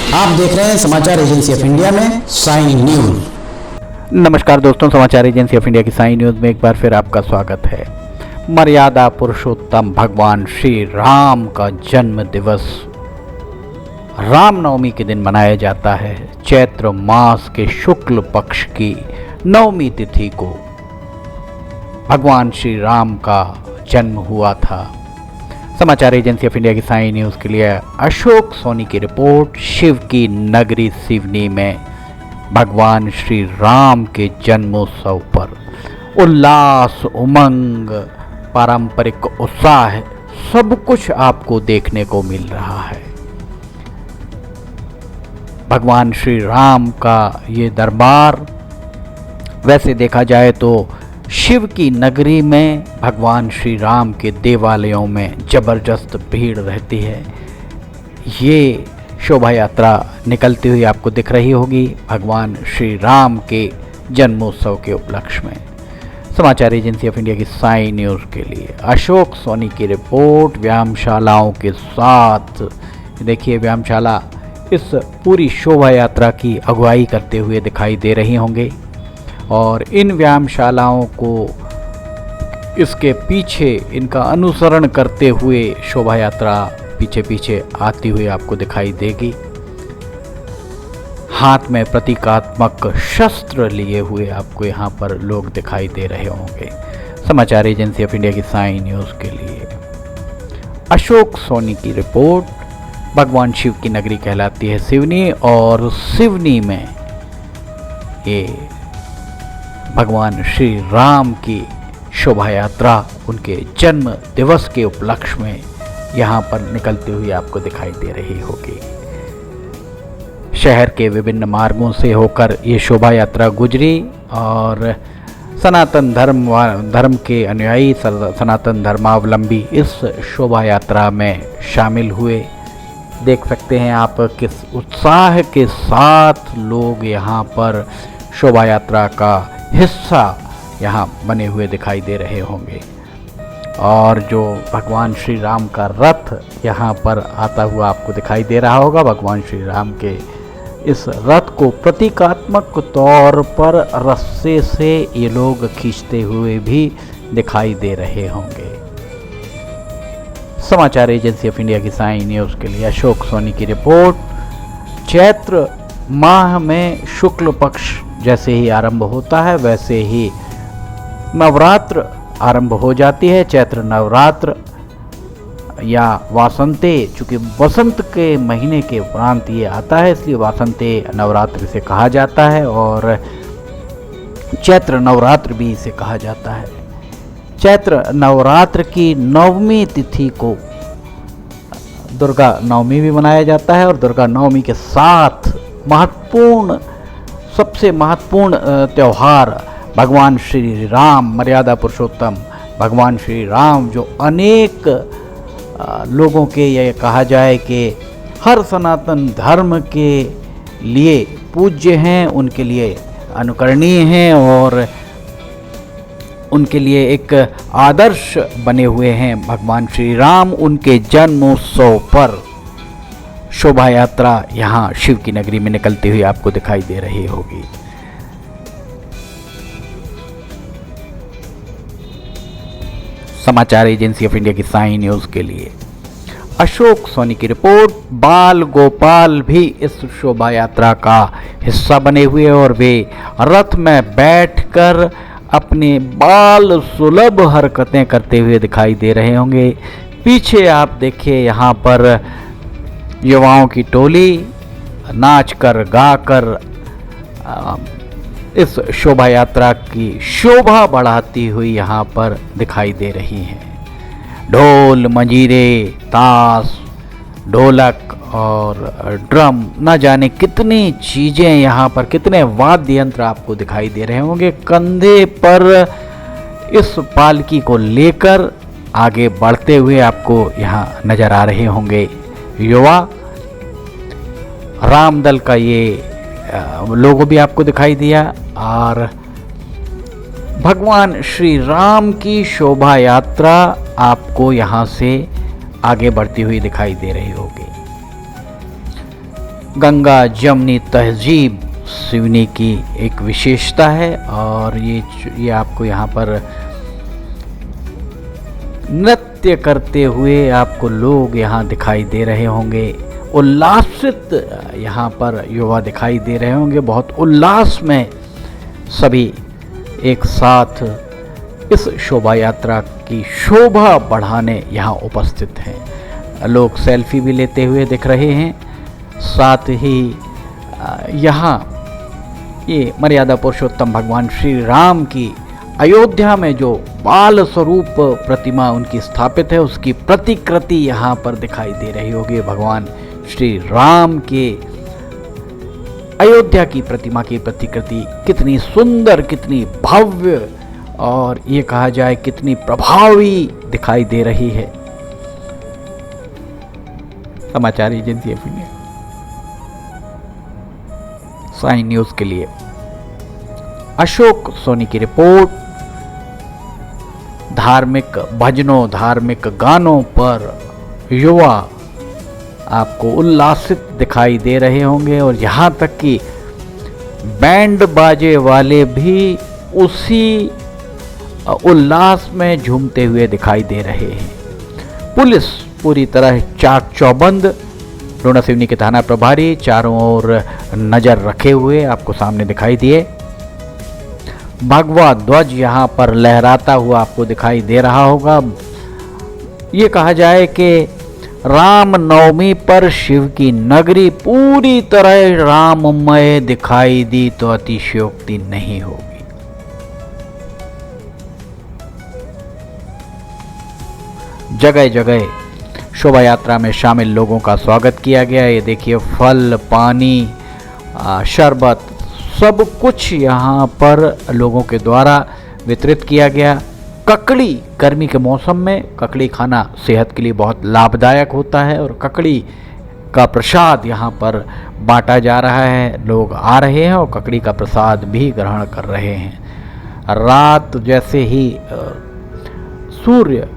आप देख रहे हैं समाचार एजेंसी ऑफ इंडिया में साई न्यूज। नमस्कार दोस्तों, समाचार एजेंसी ऑफ इंडिया की साई न्यूज में एक बार फिर आपका स्वागत है। मर्यादा पुरुषोत्तम भगवान श्री राम का जन्म दिवस रामनवमी के दिन मनाया जाता है। चैत्र मास के शुक्ल पक्ष की नवमी तिथि को भगवान श्री राम का जन्म हुआ था। समाचार एजेंसी ऑफ इंडिया की साई न्यूज़ के लिए अशोक सोनी की रिपोर्ट। शिव की नगरी सिवनी में भगवान श्री राम के जन्मोत्सव पर उल्लास, उमंग, पारंपरिक उत्साह सब कुछ आपको देखने को मिल रहा है। भगवान श्री राम का ये दरबार, वैसे देखा जाए तो शिव की नगरी में भगवान श्री राम के देवालयों में ज़बरदस्त भीड़ रहती है। ये शोभा यात्रा निकलती हुई आपको दिख रही होगी भगवान श्री राम के जन्मोत्सव के उपलक्ष्य में। समाचार एजेंसी ऑफ इंडिया की साई न्यूज़ के लिए अशोक सोनी की रिपोर्ट। व्यायामशालाओं के साथ देखिए, व्यायामशाला इस पूरी शोभा यात्रा की अगुवाई करते हुए दिखाई दे रही होंगे और इन व्यायामशालाओं को इसके पीछे इनका अनुसरण करते हुए शोभा यात्रा पीछे पीछे आती हुई आपको दिखाई देगी। हाथ में प्रतीकात्मक शस्त्र लिए हुए आपको यहाँ पर लोग दिखाई दे रहे होंगे। समाचार एजेंसी ऑफ इंडिया की साई न्यूज़ के लिए अशोक सोनी की रिपोर्ट। भगवान शिव की नगरी कहलाती है सिवनी और सिवनी में ये भगवान श्री राम की शोभा यात्रा उनके जन्म दिवस के उपलक्ष्य में यहाँ पर निकलती हुई आपको दिखाई दे रही होगी। शहर के विभिन्न मार्गों से होकर ये शोभा यात्रा गुजरी और सनातन धर्म के अनुयायी, सनातन धर्मावलंबी इस शोभा यात्रा में शामिल हुए। देख सकते हैं आप किस उत्साह के साथ लोग यहाँ पर शोभा यात्रा का हिस्सा यहाँ बने हुए दिखाई दे रहे होंगे और जो भगवान श्री राम का रथ यहाँ पर आता हुआ आपको दिखाई दे रहा होगा। भगवान श्री राम के इस रथ को प्रतीकात्मक तौर पर रस्से से ये लोग खींचते हुए भी दिखाई दे रहे होंगे। समाचार एजेंसी ऑफ इंडिया की साई न्यूज़ के लिए अशोक सोनी की रिपोर्ट। चैत्र माह में शुक्ल पक्ष जैसे ही आरंभ होता है वैसे ही नवरात्र आरंभ हो जाती है। चैत्र नवरात्र या वासंते, चूँकि वसंत के महीने के उपरांत ये आता है इसलिए वासंते नवरात्र से कहा जाता है और चैत्र नवरात्र भी इसे कहा जाता है। चैत्र नवरात्र की नवमी तिथि को दुर्गा नवमी भी मनाया जाता है और दुर्गा नवमी के साथ सबसे महत्वपूर्ण त्यौहार भगवान श्री राम, मर्यादा पुरुषोत्तम भगवान श्री राम, जो अनेक लोगों के ये कहा जाए कि हर सनातन धर्म के लिए पूज्य हैं, उनके लिए अनुकरणीय हैं और उनके लिए एक आदर्श बने हुए हैं भगवान श्री राम। उनके जन्मोत्सव पर शोभा यात्रा यहाँ शिव की नगरी में निकलती हुई आपको दिखाई दे रही होगी। समाचार एजेंसी ऑफ इंडिया की साई न्यूज़ के लिए अशोक सोनी की रिपोर्ट। बाल गोपाल भी इस शोभा यात्रा का हिस्सा बने हुए और वे रथ में बैठकर अपने बाल सुलभ हरकतें करते हुए दिखाई दे रहे होंगे। पीछे आप देखिए, यहाँ पर युवाओं की टोली नाच कर गा कर इस शोभा यात्रा की शोभा बढ़ाती हुई यहाँ पर दिखाई दे रही है। ढोल, मंजीरे, ताश, ढोलक और ड्रम, न जाने कितनी चीज़ें यहाँ पर, कितने वाद्य यंत्र आपको दिखाई दे रहे होंगे। कंधे पर इस पालकी को लेकर आगे बढ़ते हुए आपको यहाँ नज़र आ रहे होंगे युवा। राम दल का ये लोगो भी आपको दिखाई दिया और भगवान श्री राम की शोभा यात्रा आपको यहाँ से आगे बढ़ती हुई दिखाई दे रही होगी। गंगा जमनी तहजीब सिवनी की एक विशेषता है। और ये आपको यहाँ पर नृत्य करते हुए आपको लोग यहाँ दिखाई दे रहे होंगे, उल्लासित यहाँ पर युवा दिखाई दे रहे होंगे। बहुत उल्लास में सभी एक साथ इस शोभा यात्रा की शोभा बढ़ाने यहाँ उपस्थित हैं। लोग सेल्फी भी लेते हुए दिख रहे हैं। साथ ही यहाँ ये मर्यादा पुरुषोत्तम भगवान श्री राम की अयोध्या में जो बाल स्वरूप प्रतिमा उनकी स्थापित है, उसकी प्रतिकृति यहाँ पर दिखाई दे रही होगी। भगवान श्री राम के अयोध्या की प्रतिमा की प्रतिकृति कितनी सुंदर, कितनी भव्य और ये कहा जाए कितनी प्रभावी दिखाई दे रही है। समाचार agency of India sign news के लिए अशोक सोनी की रिपोर्ट। धार्मिक भजनों, धार्मिक गानों पर युवा आपको उल्लासित दिखाई दे रहे होंगे और यहाँ तक कि बैंड बाजे वाले भी उसी उल्लास में झूमते हुए दिखाई दे रहे हैं। पुलिस पूरी तरह चाक चौबंद, लोना सिवनी के थाना प्रभारी चारों ओर नजर रखे हुए आपको सामने दिखाई दिए। भगवा ध्वज यहाँ पर लहराता हुआ आपको दिखाई दे रहा होगा। ये कहा जाए कि राम नवमी पर शिव की नगरी पूरी तरह राममय दिखाई दी तो अतिशयोक्ति नहीं होगी। जगह जगह शोभा यात्रा में शामिल लोगों का स्वागत किया गया। ये देखिए फल, पानी, शरबत सब कुछ यहाँ पर लोगों के द्वारा वितरित किया गया। ककड़ी, गर्मी के मौसम में ककड़ी खाना सेहत के लिए बहुत लाभदायक होता है और ककड़ी का प्रसाद यहाँ पर बांटा जा रहा है। लोग आ रहे हैं और ककड़ी का प्रसाद भी ग्रहण कर रहे हैं। रात जैसे ही सूर्य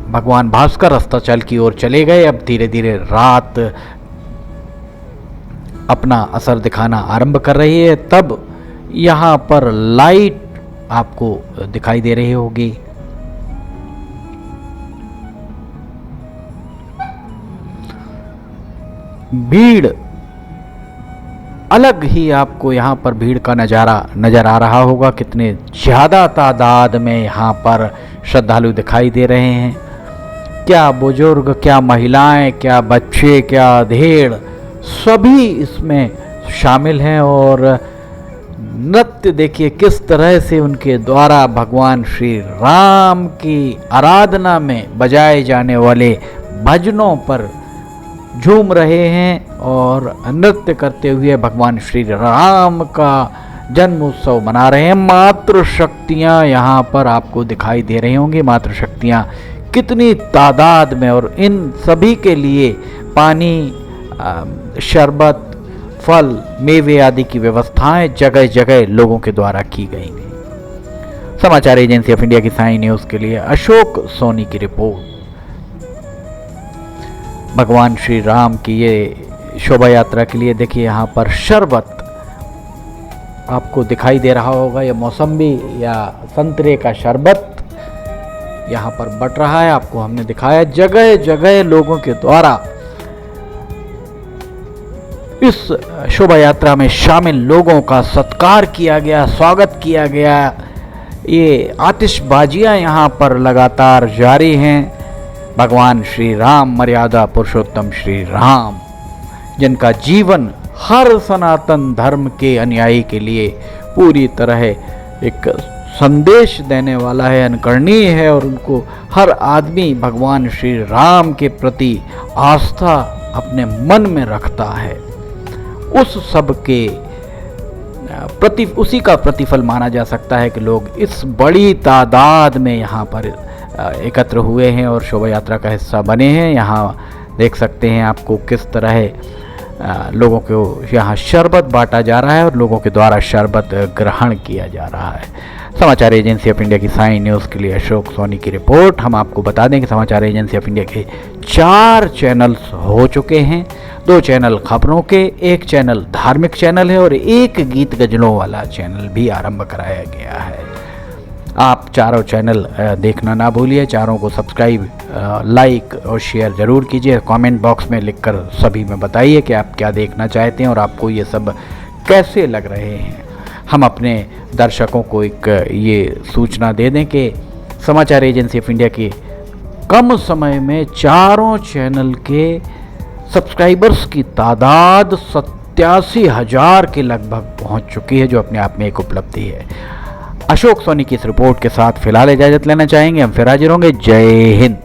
भगवान भास्कर अस्ताचल की ओर चले गए, अब धीरे धीरे रात अपना असर दिखाना आरंभ कर रही है। तब यहाँ पर लाइट आपको दिखाई दे रही होगी। भीड़ अलग ही आपको यहाँ पर भीड़ का नज़ारा नज़र आ रहा होगा। कितने ज़्यादा तादाद में यहाँ पर श्रद्धालु दिखाई दे रहे हैं। क्या बुजुर्ग, क्या महिलाएं, क्या बच्चे, क्या अधेड़, सभी इसमें शामिल हैं। और नृत्य देखिए किस तरह से उनके द्वारा भगवान श्री राम की आराधना में बजाए जाने वाले भजनों पर झूम रहे हैं और नृत्य करते हुए भगवान श्री राम का जन्म उत्सव मना रहे हैं। मातृ शक्तियाँ यहाँ पर आपको दिखाई दे रही होंगी। मातृ शक्तियाँ कितनी तादाद में, और इन सभी के लिए पानी, शरबत, फल, मेवे आदि की व्यवस्थाएं जगह जगह लोगों के द्वारा की गई हैं। समाचार एजेंसी ऑफ इंडिया की साइन न्यूज़ के लिए अशोक सोनी की रिपोर्ट। भगवान श्री राम की ये शोभा यात्रा के लिए देखिए यहाँ पर शरबत आपको दिखाई दे रहा होगा। ये मौसम्बी या संतरे का शरबत यहाँ पर बट रहा है, आपको हमने दिखाया। जगह जगह लोगों के द्वारा इस शोभा यात्रा में शामिल लोगों का सत्कार किया गया, स्वागत किया गया। ये आतिशबाजियाँ यहाँ पर लगातार जारी हैं। भगवान श्री राम, मर्यादा पुरुषोत्तम श्री राम, जिनका जीवन हर सनातन धर्म के अनुयायी के लिए पूरी तरह एक संदेश देने वाला है, अनुकरणीय है, और उनको हर आदमी भगवान श्री राम के प्रति आस्था अपने मन में रखता है। उस सब के उसी का प्रतिफल माना जा सकता है कि लोग इस बड़ी तादाद में यहाँ पर एकत्र हुए हैं और शोभा यात्रा का हिस्सा बने हैं। यहाँ देख सकते हैं आपको किस तरह लोगों को यहाँ शरबत बांटा जा रहा है और लोगों के द्वारा शरबत ग्रहण किया जा रहा है। समाचार एजेंसी ऑफ इंडिया की साई न्यूज़ के लिए अशोक सोनी की रिपोर्ट। हम आपको बता दें कि समाचार एजेंसी ऑफ इंडिया के 4 चैनल्स हो चुके हैं, 2 चैनल खबरों के, 1 चैनल धार्मिक चैनल है और 1 गीत गजलों वाला चैनल भी आरंभ कराया गया है। आप चारों चैनल देखना ना भूलिए, चारों को सब्सक्राइब, लाइक और शेयर ज़रूर कीजिए। कमेंट बॉक्स में लिखकर सभी में बताइए कि आप क्या देखना चाहते हैं और आपको ये सब कैसे लग रहे हैं। हम अपने दर्शकों को एक ये सूचना दे दें कि समाचार एजेंसी ऑफ इंडिया के कम समय में चारों चैनल के सब्सक्राइबर्स की तादाद 87,000 के लगभग पहुंच चुकी है, जो अपने आप में एक उपलब्धि है। अशोक सोनी की इस रिपोर्ट के साथ फिलहाल इजाज़त लेना चाहेंगे, हम फिर हाजिर होंगे। जय हिंद।